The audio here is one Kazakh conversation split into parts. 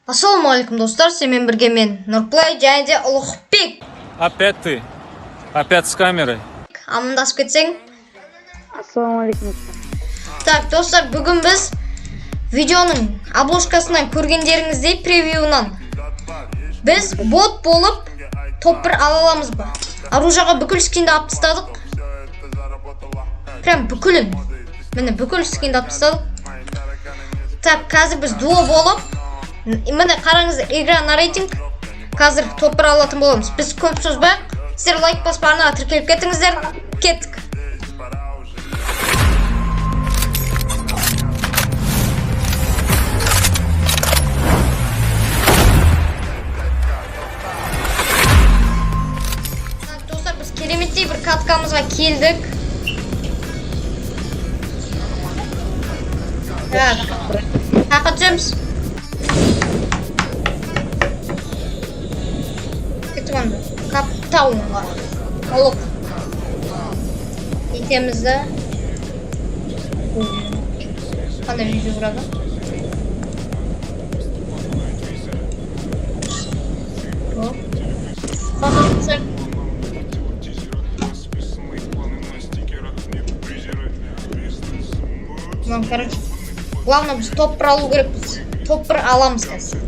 Ассалаумалейкум достар, сенімен бірге мен Нұрплай және де Ұлықбек. Опять ты? Опять с камерой? Амандасып кетсең. Ассалаумалейкум. Так, достар, бүгін біз видеоның обложкасынан көргендеріңіздей превьюнан біз бот болып топ 1 ала аламыз ба? Оружиеға бүкіл скинді алып тастадық. Прям бүкілін. Міне бүкіл скинді алып тастадық. Так, қазір біз дуо болып міне қараңыздар, игра на рейтинг. Қазір топ 1 алатын боламыз. Біз көп созбайық. Сіздер лайк басып арнаға тіркеліп кетіңіздер. Кеттік. Достар, біз кереметтей бір каткамызға келдік. Так, қақы түсеміз. Кетіманды, каптауынға олып етемізді. Қандай видео құрады? Қақы түсем. Короче, главное біз топ 1 алу керекпіз. Топ 1 аламыз қазір.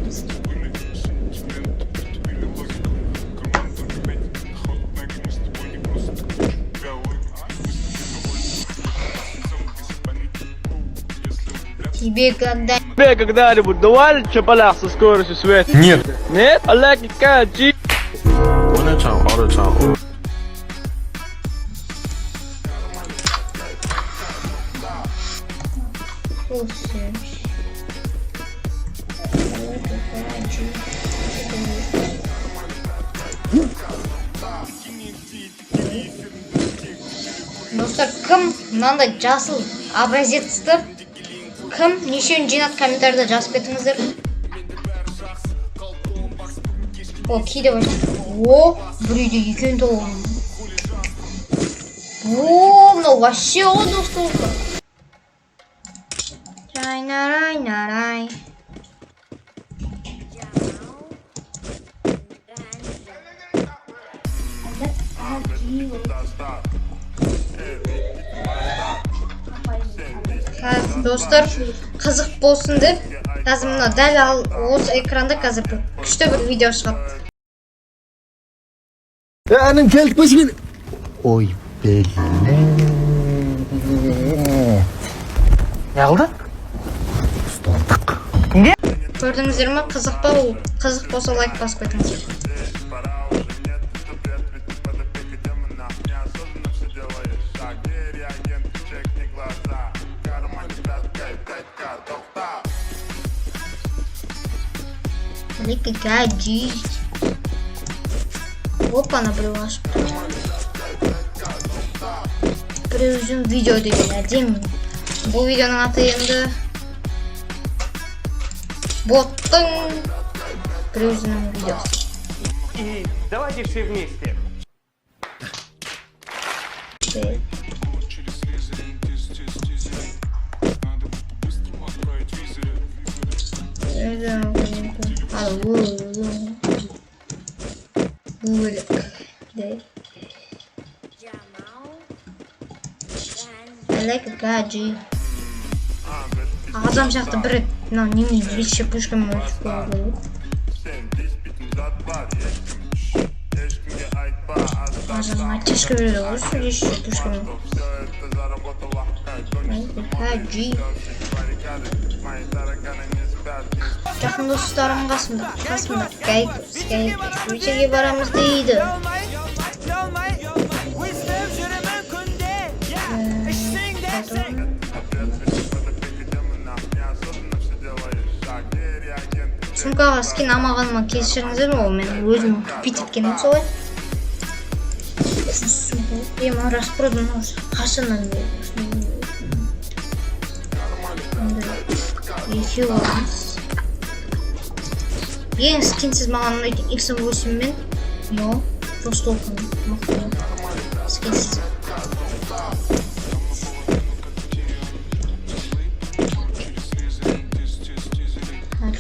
Тебе когда-нибудь давали чапалах со скоростью света? Нет. Нет? Allah какая G. Достар, кім мынандай жасыл образецті кім нешеуін жинат комментарийда жазып кетіңіздер. О, кейде бар. О, бір үйде екен толған. О, мынау вообще ғой достар. Рай. Достар, қызық болсын деп, қазір мына дәл осы экранда қазір күшті бір видео шығады. Анам келдік бөсімен. Ой, бәлі. Ne oldu? Ұсталдық. Көрдіңіздер ме? Қызық па? Қызық болса лайк басып кетіңіздер. Великий гаджет. Опа, набрываш. Привезем видео деген әдемі. Бұл видеоның аты енді боттың привезенің видеосы. И давайте все вместе. I like a гаджет. Адам сияқты бір немен ерекше пушкамен өтіп қойды. Айтышқа береді ғой ерекше пушкамен. Гаджет. Жақын достарым қасымда көшеге барамыз дейді. Сумкаға скин алмағаныма кешіріңіздер, ол мен өзім тупит еткенім солай. Ема распродан қашынан екеу аламыз. Ең скинсіз маған ұнайды X8 мен, но просто оқын мықты скинсіз.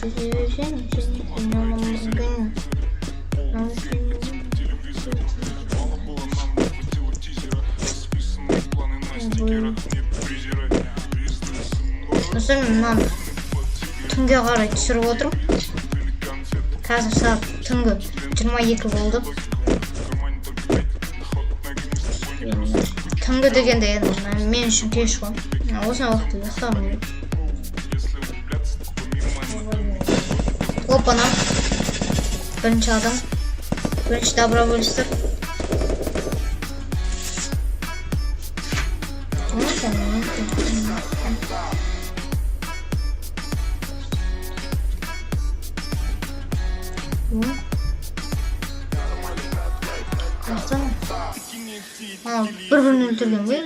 Достар, мынаны түнге қарай түсіріп отырмын. Қазір сағат түнгі 22 болды. Түнгі дегенде енді мен үшін кеш қой. Осындай уақытта ұйықтағым келеді. Опана. Бірінші адам. Бірінші добровольцтер. Bir-birini öldürgen buyur.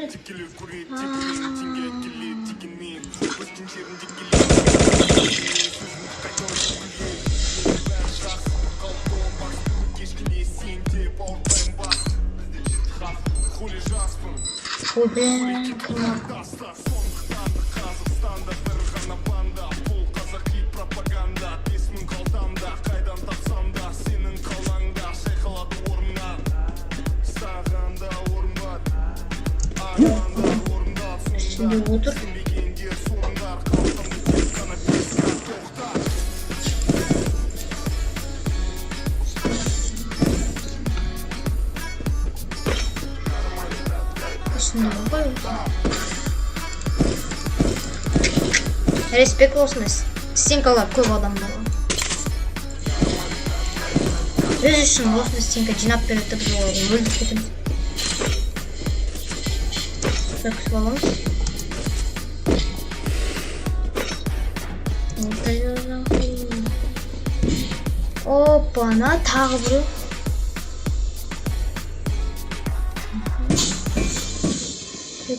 Şimdi otur. Şimdi koy. Respekt olsun. Стенкалар көп адамдар бар. Өз үшін осындай стенка жинап береді, біз оларды өлдіріп кетеміз. Өткізіп аламыз. Опана, тағы біреу.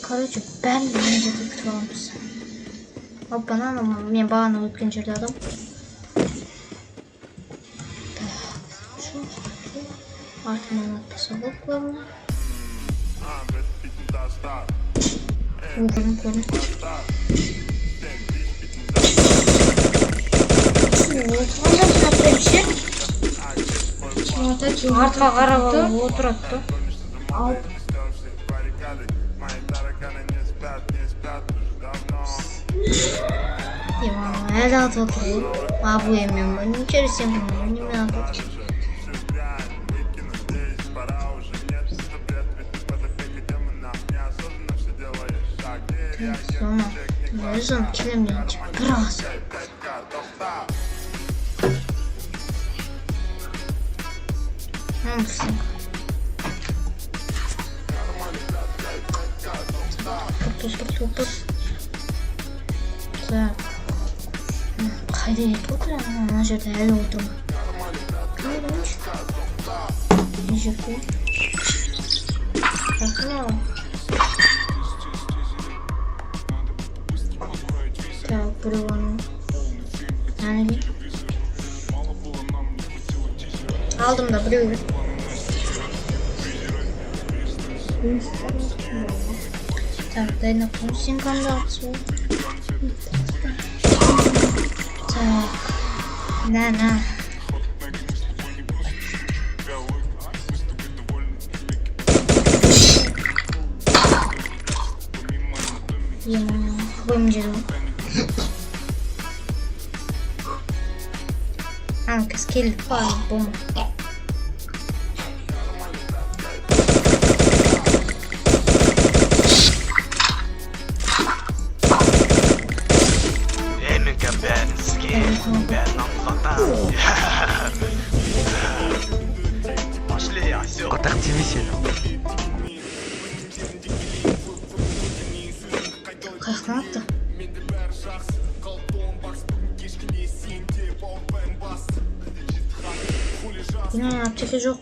Короче, бәрін мына жерде күтіп аламыз. Опана, мен бағана өткен жерде адам. Артынан атпаса болып қоймын. Көрін. Артқа қарап алып отырады. Әлі атып отыр. Абуемен ба? Не через сен бұны? Немен атып отыр? Соны, өзім келемейінше бір аз. Топ. Так. Қайда кетіп отыр? Ана жерде әлі отырмын. Не жерде? Так, так, біреу анау. Әне. Алдым да біреу. Так, дай на пунктинкамды атсу. Так. На. Будем делать. Скелл по-любому. Quand artificiel. Қайқанатты. Бұның аптеке жоқ.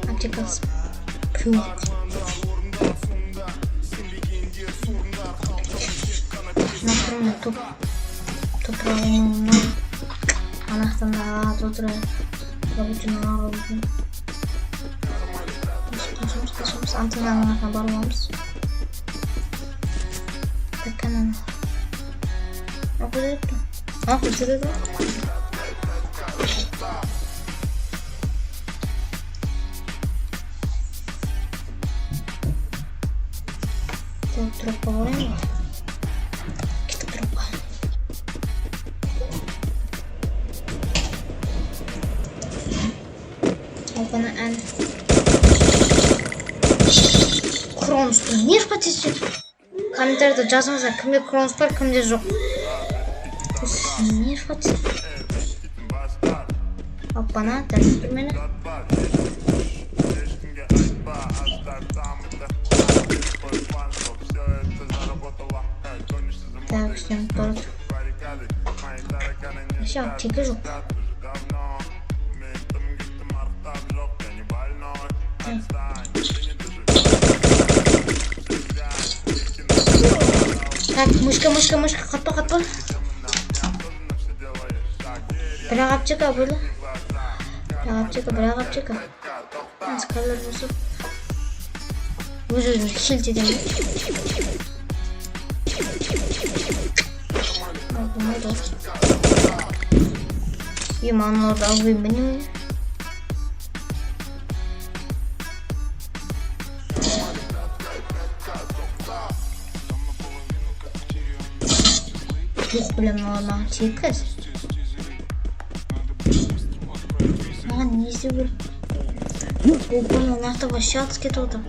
Аптекасы көп. Например, топ правильно анахтан да отырады. Кабучинан аралайтын. Қашамыз, антеннаның артына барып аламыз. Таканан. Жүреді. Дропқа барайын. Кетіп дропқа. Алпана ән. Кронспен. Не қатесен? Комментарийда жазыңыздар, кімде кронс бар, кімде жоқ. Не қатесен? Алпана, дәріс бір мені. Так, всем торт. Все, тільки жук. Так, мышка, қатпа. Бірақ апчека болды. Бірақ апчека. Скайлер бұзып. Өз-өзін кішілт едем. Аналарды алғайын бәнеме. Жоқ білем маған текіз. Маған несі бір. Бұны нақты башат кетіп отыр.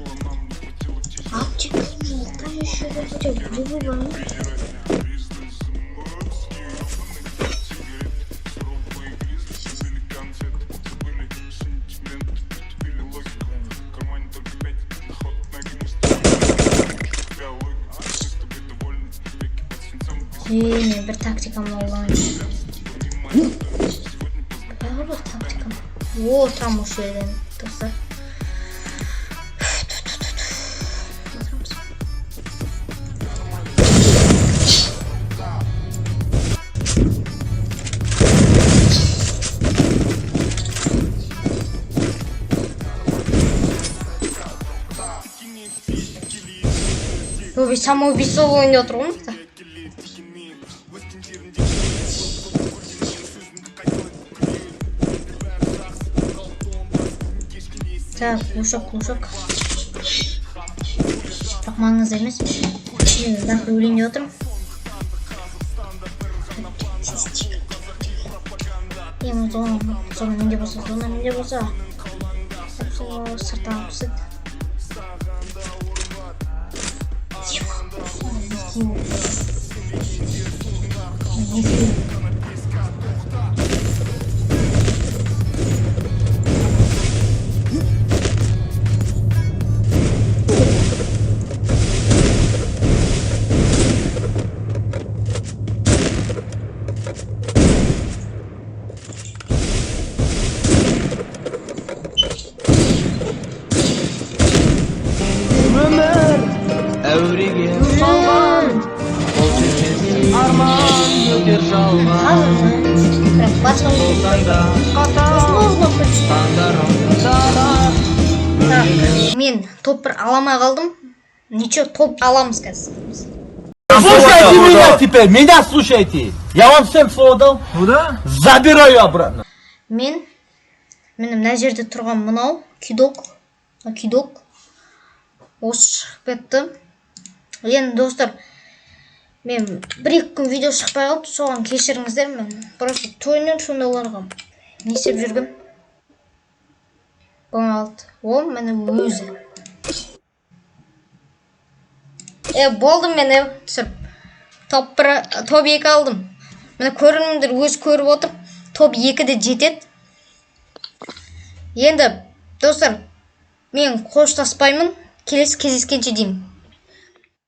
Апчек. Там еще грибы бар. Мен бір тактикамды қолданайын. Бәрі бір тактикам. О, тұрам осы жерден достар. Самоубийство ойнап отыр ғой мықты. Так, кушак. Бірақ маңызды емес. Мен нақты өлейін деп отырмын. Соны менде болса. Сыртан қысып. Мен топ бір аламай қалдым. Ничего, топ аламыз қазір. Слушайте меня теперь, меня слушайте. Я вам всем слово дал. Ну да? Забираю обратно. Мен мына жерде тұрған мынау кидок. Осы шығып кетті. Енді достар, мен бір-екі күн видео шықпай қалды, соған кешіріңіздер. Мен просто тойнен шондайларға не істеп жүргім. Болмалды. Ол мені өзі. Болды мен түсіріп. Топ 2 алдым. Мені көріңдер өз көріп отыр. Топ 2-де жетеді. Енді достар, мен қоштаспаймын. Келесі кездескенше деймін.